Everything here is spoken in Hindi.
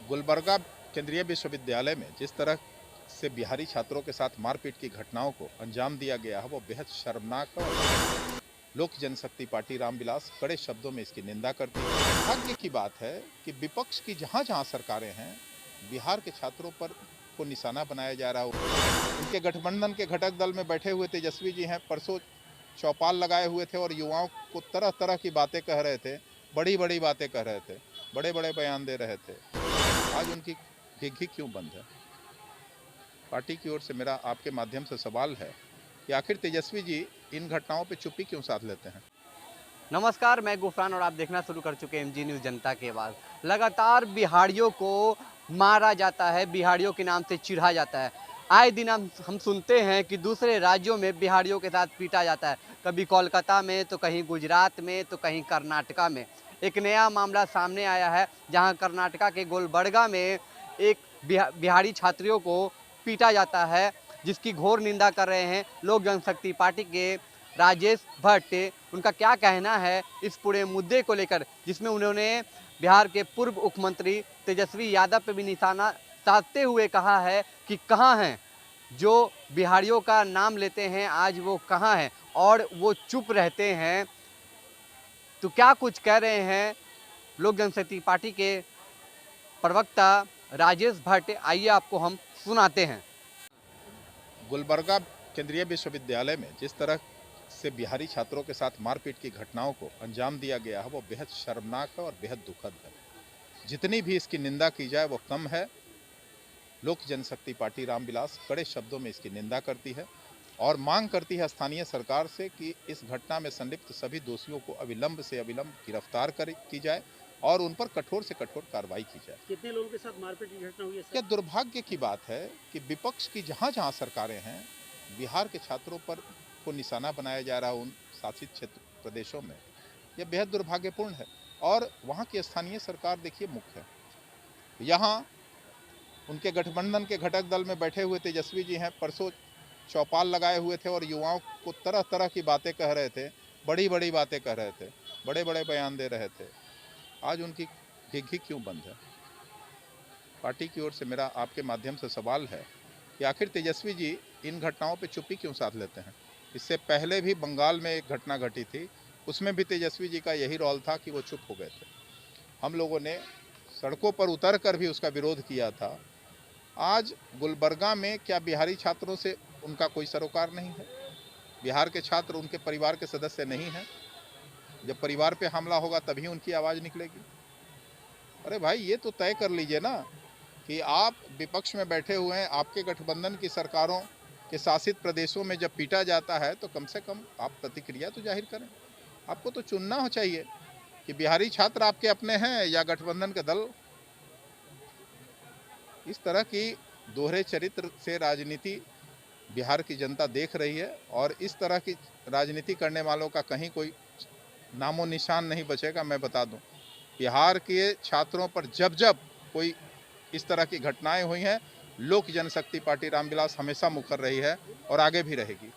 गुलबर्गा केंद्रीय विश्वविद्यालय में जिस तरह से बिहारी छात्रों के साथ मारपीट की घटनाओं को अंजाम दिया गया है वो बेहद शर्मनाक है और लोक जनशक्ति पार्टी रामविलास कड़े शब्दों में इसकी निंदा करती है। भाग्य की बात है कि विपक्ष की जहां जहां सरकारें हैं, बिहार के छात्रों पर को निशाना बनाया जा रहा है। उनके गठबंधन के घटक दल में बैठे हुए तेजस्वी जी हैं, परसों चौपाल लगाए हुए थे और युवाओं को तरह तरह की बातें कह रहे थे, बड़ी बड़ी बातें कह रहे थे, बड़े बड़े बयान दे रहे थे। आज उनकी घिघी क्यों बंद है? पार्टी की ओर से मेरा आपके माध्यम से सवाल है कि आखिर तेजस्वी जी इन घटनाओं पे चुप्पी क्यों साध लेते हैं? नमस्कार, मैं गुफरान और आप देखना शुरू कर चुके हैं एमजी न्यूज़ जनता की आवाज़। लगातार बिहारियों को मारा जाता है, बिहारियों के नाम से चिढ़ा जाता है। आए दिन हम सुनते हैं कि दूसरे राज्यों में बिहारियों के साथ पीटा जाता है, कभी कोलकाता में, तो कहीं गुजरात में, तो कहीं कर्नाटका में। एक नया मामला सामने आया है, जहां कर्नाटका के गुलबर्गा में एक बिहारी छात्रियों को पीटा जाता है, जिसकी घोर निंदा कर रहे हैं लोक जनशक्ति पार्टी के राजेश भट्ट। उनका क्या कहना है इस पूरे मुद्दे को लेकर, जिसमें उन्होंने बिहार के पूर्व मुख्यमंत्री तेजस्वी यादव पे भी निशाना साधते हुए कहा है कि कहाँ हैं जो बिहारियों का नाम लेते हैं, आज वो कहाँ हैं और वो चुप रहते हैं। तो क्या कुछ कह रहे हैं लोक जनशक्ति पार्टी के प्रवक्ता राजेश भट्ट, आइए आपको हम सुनाते हैं। गुलबर्गा केंद्रीय विश्वविद्यालय में जिस तरह से बिहारी छात्रों के साथ मारपीट की घटनाओं को अंजाम दिया गया है वो बेहद शर्मनाक है और बेहद दुखद है। जितनी भी इसकी निंदा की जाए वो कम है। लोक जनशक्ति पार्टी रामविलास कड़े शब्दों में इसकी निंदा करती है और मांग करती है स्थानीय सरकार से कि इस घटना में संलिप्त सभी दोषियों को अविलंब से अविलंब गिरफ्तार की जाए और उन पर कठोर से कठोर कार्रवाई की जाए। कितने लोगों के साथ मारपीट की घटना हुई है सर? यह दुर्भाग्य की बात है कि विपक्ष की जहां जहां सरकारें हैं, बिहार के छात्रों पर को निशाना बनाया जा रहा है उन शासित क्षेत्र प्रदेशों में, यह बेहद दुर्भाग्यपूर्ण है। और वहां की स्थानीय सरकार देखिए मुख्य है। यहाँ उनके गठबंधन के घटक दल में बैठे हुए तेजस्वी जी हैं, परसों चौपाल लगाए हुए थे और युवाओं को तरह तरह की बातें कह रहे थे, बड़ी बड़ी बातें कह रहे थे, बड़े बड़े बयान दे रहे थे। आज उनकी घिघी क्यों बंद है? पार्टी की ओर से मेरा आपके माध्यम से सवाल है कि आखिर तेजस्वी जी इन घटनाओं पे चुप्पी क्यों साध लेते हैं? इससे पहले भी बंगाल में एक घटना घटी थी, उसमें भी तेजस्वी जी का यही रौल था कि वो चुप हो गए थे। हम लोगों ने सड़कों पर उतर कर भी उसका विरोध किया था। आज गुलबर्गा में क्या बिहारी छात्रों से उनका कोई सरोकार नहीं है? बिहार के छात्र उनके परिवार के सदस्य नहीं हैं? जब परिवार पे हमला होगा तभी उनकी आवाज़ निकलेगी। अरे भाई, ये तो तय कर लीजिए ना कि आप विपक्ष में बैठे हुए हैं, आपके गठबंधन की सरकारों के शासित प्रदेशों में जब पीटा जाता है तो कम से कम आप प्रतिक्रिया तो जाहिर करें। आपको तो चुनना हो चाहिए कि बिहारी छात्र आपके अपने हैं या गठबंधन के दल। इस तरह की दोहरे चरित्र से राजनीति बिहार की जनता देख रही है और इस तरह की राजनीति करने वालों का कहीं कोई नामो निशान नहीं बचेगा। मैं बता दूं, बिहार के छात्रों पर जब जब कोई इस तरह की घटनाएं हुई हैं, लोक जनशक्ति पार्टी रामविलास हमेशा मुखर रही है और आगे भी रहेगी।